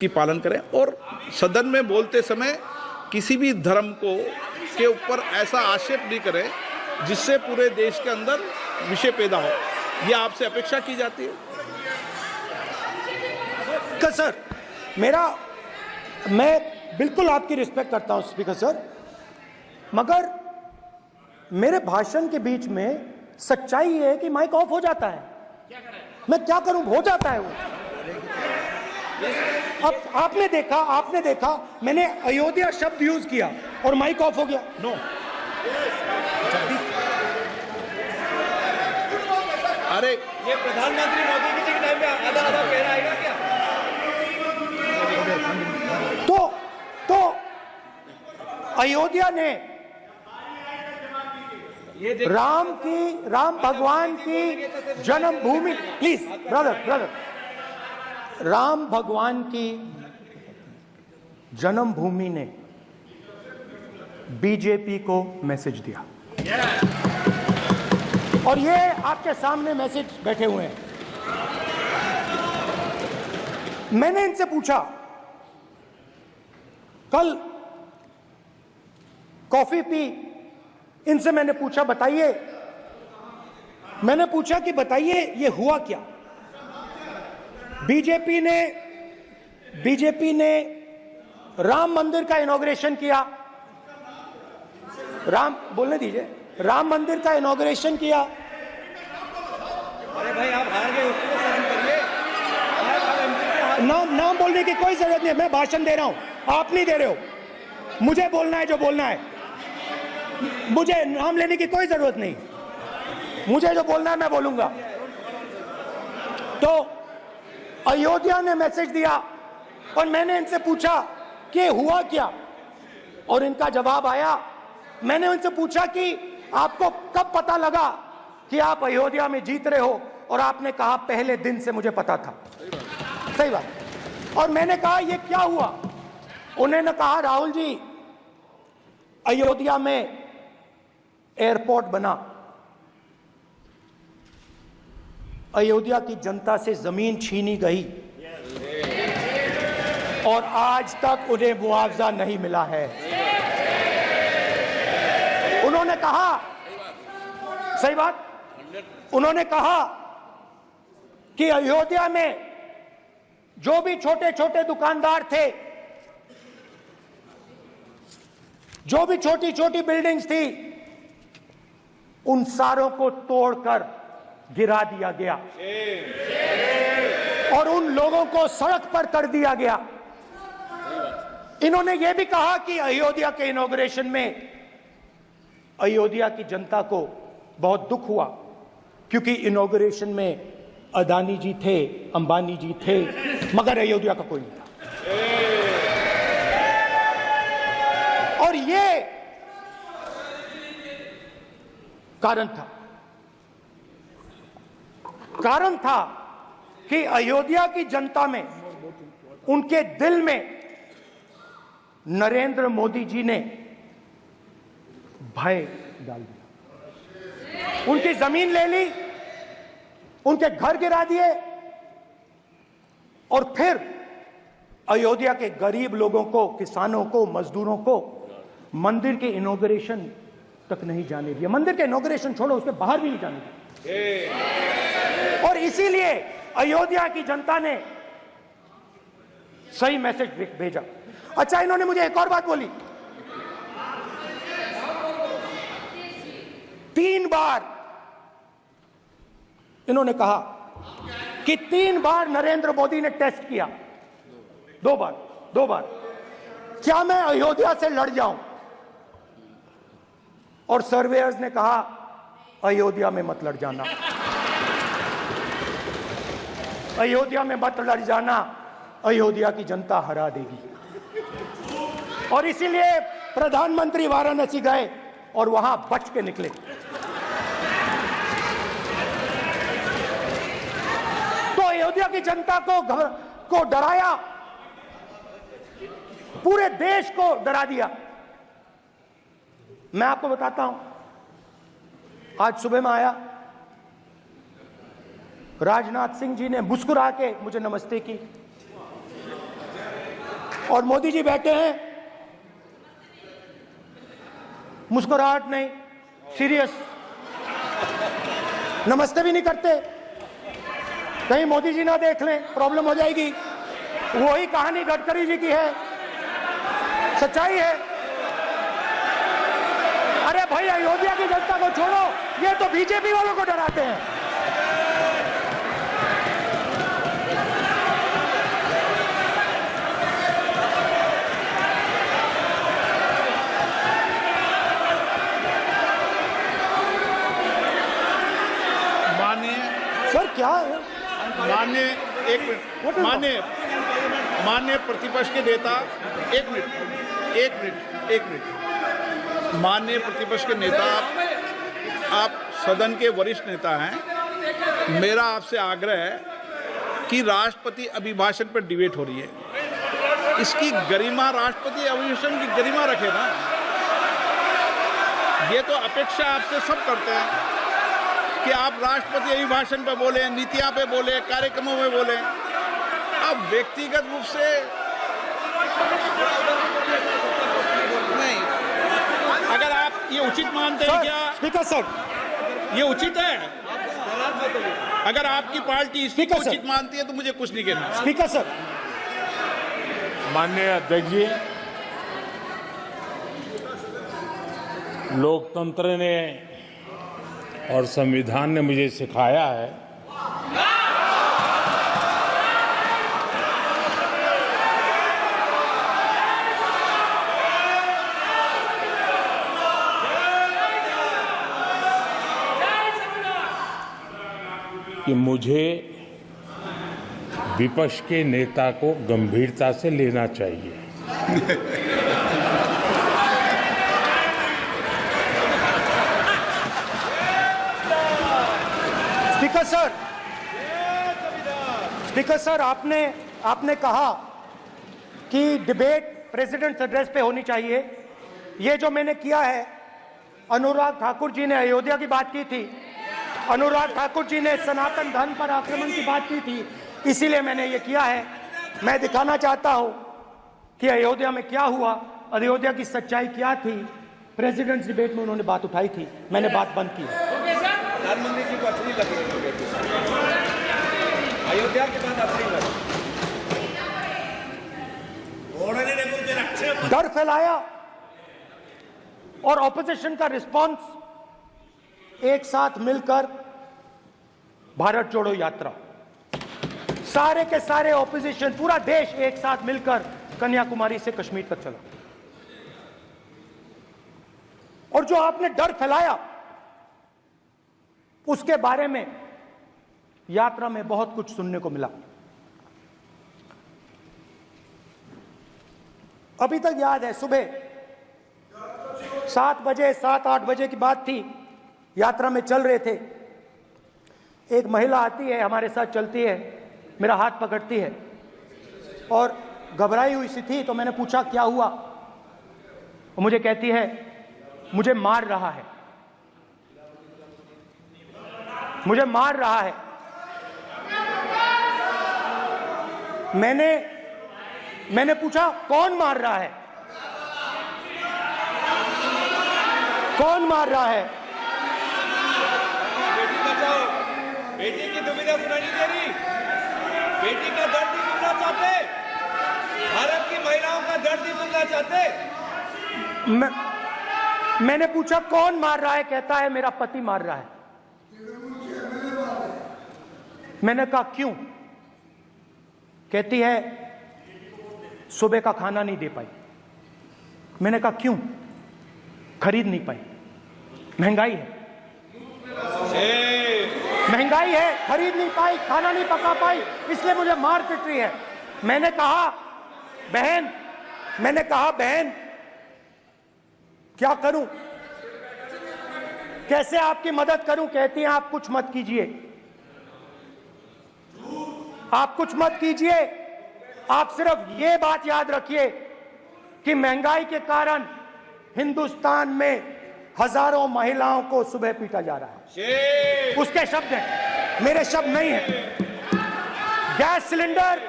की पालन करें और सदन में बोलते समय किसी भी धर्म को के ऊपर ऐसा आक्षेप नहीं करें जिससे पूरे देश के अंदर विषय पैदा हो। ये आपसे अपेक्षा की जाती है। सर, मैं बिल्कुल आपकी रिस्पेक्ट करता हूं स्पीकर सर, मगर मेरे भाषण के बीच में सच्चाई ये है कि माइक ऑफ हो जाता है। मैं क्या करूं, हो जाता है वो। अब आपने देखा मैंने अयोध्या शब्द यूज किया और माइक ऑफ हो गया। नो, अरे ये प्रधानमंत्री मोदी जी के टाइम में आधा आधा कह आएगा क्या? तो अयोध्या ने राम भगवान की जन्मभूमि, प्लीज ब्रदर, राम भगवान की जन्मभूमि ने बीजेपी को मैसेज दिया और ये आपके सामने मैसेज बैठे हुए हैं। मैंने इनसे पूछा, कल कॉफी पी, इनसे मैंने पूछा बताइए ये हुआ क्या। बीजेपी ने राम मंदिर का इनॉग्रेशन किया, राम मंदिर का इनॉग्रेशन किया। अरे भाई, आप हार गए, उसको सहन करिए। नाम बोलने की कोई जरूरत नहीं है। मैं भाषण दे रहा हूं, आप नहीं दे रहे हो। मुझे बोलना है जो बोलना है, मुझे नाम लेने की कोई जरूरत नहीं। मुझे जो बोलना है मैं बोलूंगा। तो अयोध्या ने मैसेज दिया और मैंने इनसे पूछा कि हुआ क्या, और इनका जवाब आया। मैंने उनसे पूछा कि आपको कब पता लगा कि आप अयोध्या में जीत रहे हो, और आपने कहा पहले दिन से मुझे पता था। सही बात। और मैंने कहा ये क्या हुआ। उन्होंने कहा राहुल जी, अयोध्या में एयरपोर्ट बना, अयोध्या की जनता से जमीन छीनी गई और आज तक उन्हें मुआवजा नहीं मिला है। उन्होंने कहा, सही बात, उन्होंने कहा कि अयोध्या में जो भी छोटे छोटे दुकानदार थे, जो भी छोटी छोटी बिल्डिंग्स थी, उन सारों को तोड़कर गिरा दिया गया और उन लोगों को सड़क पर कर दिया गया। इन्होंने यह भी कहा कि अयोध्या के इनॉग्रेशन में अयोध्या की जनता को बहुत दुख हुआ, क्योंकि इनॉग्रेशन में अदानी जी थे, अंबानी जी थे, मगर अयोध्या का कोई नहीं था। और ये कारण था कि अयोध्या की जनता में, उनके दिल में नरेंद्र मोदी जी ने भय डाल दिया। उनकी जमीन ले ली, उनके घर गिरा दिए, और फिर अयोध्या के गरीब लोगों को, किसानों को, मजदूरों को मंदिर के इनॉग्रेशन तक नहीं जाने दिया। मंदिर के इनॉग्रेशन छोड़ो, उसके बाहर भी नहीं जाने दिया। और इसीलिए अयोध्या की जनता ने सही मैसेज भेजा। अच्छा, इन्होंने मुझे एक और बात बोली। 3 बार इन्होंने कहा कि 3 बार नरेंद्र मोदी ने टेस्ट किया। 2 बार क्या मैं अयोध्या से लड़ जाऊं? और सर्वेयर्स ने कहा अयोध्या में मत लड़ जाना, अयोध्या में मत लड़ जाना, अयोध्या की जनता हरा देगी। और इसीलिए प्रधानमंत्री वाराणसी गए और वहां बच के निकले। तो अयोध्या की जनता को डराया, पूरे देश को डरा दिया। मैं आपको बताता हूं, आज सुबह में आया, राजनाथ सिंह जी ने मुस्कुरा के मुझे नमस्ते की। और मोदी जी बैठे हैं, मुस्कुराहट नहीं, सीरियस, नमस्ते भी नहीं करते। कहीं मोदी जी ना देख लें, प्रॉब्लम हो जाएगी। वही कहानी गडकरी जी की है, सच्चाई है। अरे भाई, अयोध्या की जनता को छोड़ो, ये तो बीजेपी वालों को डराते हैं। माननीय सर क्या है? माननीय एक मिनट, माननीय प्रतिपक्ष के नेता, एक मिनट, माननीय प्रतिपक्ष के नेता, आप सदन के वरिष्ठ नेता हैं। मेरा आपसे आग्रह है कि राष्ट्रपति अभिभाषण पर डिबेट हो रही है, इसकी गरिमा, राष्ट्रपति अभिभाषण की गरिमा रखे ना। ये तो अपेक्षा आपसे सब करते हैं कि आप राष्ट्रपति अभिभाषण पे बोले, नीतियां पे बोले, कार्यक्रमों में बोले। अब व्यक्तिगत रूप से नहीं, अगर आप ये उचित मानते हैं, क्या स्पीकर सर, ये उचित है? अगर आपकी पार्टी इसको स्पीकर सर, उचित मानती है तो मुझे कुछ नहीं कहना। स्पीकर सर, माननीय अध्यक्ष जी, लोकतंत्र ने और संविधान ने मुझे सिखाया है कि मुझे विपक्ष के नेता को गंभीरता से लेना चाहिए। स्पीकर सर, आपने कहा कि डिबेट प्रेसिडेंट्स एड्रेस पे होनी चाहिए। ये जो मैंने किया है, अनुराग ठाकुर जी ने अयोध्या की बात की थी, अनुराग ठाकुर जी ने सनातन धर्म पर आक्रमण की बात की थी, इसीलिए मैंने ये किया है। मैं दिखाना चाहता हूं कि अयोध्या में क्या हुआ, अयोध्या की सच्चाई क्या थी। प्रेसिडेंट्स डिबेट में उन्होंने बात उठाई थी, मैंने बात बंद की। प्रधानमंत्री जी को अच्छी लगी, अयोध्या की बात अच्छी लगी, डर फैलाया और ऑपोजिशन का रिस्पांस एक साथ मिलकर भारत जोड़ो यात्रा, सारे के सारे ऑपोजिशन, पूरा देश एक साथ मिलकर कन्याकुमारी से कश्मीर तक चला। और जो आपने डर फैलाया, उसके बारे में यात्रा में बहुत कुछ सुनने को मिला। अभी तक याद है, सुबह 7 बजे 7-8 बजे की बात थी, यात्रा में चल रहे थे, एक महिला आती है, हमारे साथ चलती है, मेरा हाथ पकड़ती है और घबराई हुई सी थी। तो मैंने पूछा क्या हुआ, वो मुझे कहती है मुझे मार रहा है, मुझे मार रहा है। मैंने पूछा कौन मार रहा है, कौन मार रहा है? बेटी बचाओ, बेटी की दुविधा सुनाई नहीं दे रही, बेटी का दर्द नहीं सुनना चाहते, भारत की महिलाओं का दर्द नहीं सुनना चाहते। मैंने पूछा कौन मार रहा है, कहता है मेरा पति मार रहा है। मैंने कहा क्यों? कहती है सुबह का खाना नहीं दे पाई। मैंने कहा क्यों? खरीद नहीं पाई, महंगाई है, महंगाई है, खरीद नहीं पाई, खाना नहीं पका पाई, इसलिए मुझे मार पिट रही है। मैंने कहा बहन क्या करूं, कैसे आपकी मदद करूं? कहती हैं आप कुछ मत कीजिए, आप कुछ मत कीजिए, आप सिर्फ ये बात याद रखिए कि महंगाई के कारण हिंदुस्तान में हजारों महिलाओं को सुबह पीटा जा रहा है। उसके शब्द हैं, मेरे शब्द नहीं हैं। गैस सिलेंडर,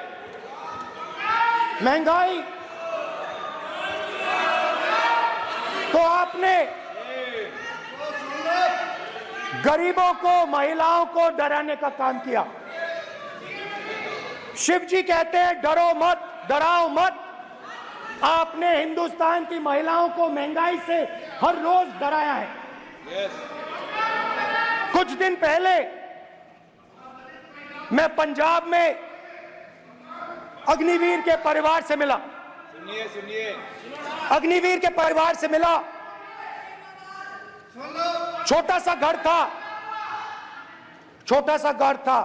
महंगाई, तो आपने गरीबों को, महिलाओं को डराने का काम किया। शिव जी कहते हैं डरो मत, डराओ मत। आपने हिंदुस्तान की महिलाओं को महंगाई से हर रोज डराया है। कुछ दिन पहले मैं पंजाब में अग्निवीर के परिवार से मिला। सुनिए अग्निवीर के परिवार से मिला। छोटा सा घर था, छोटा सा घर था।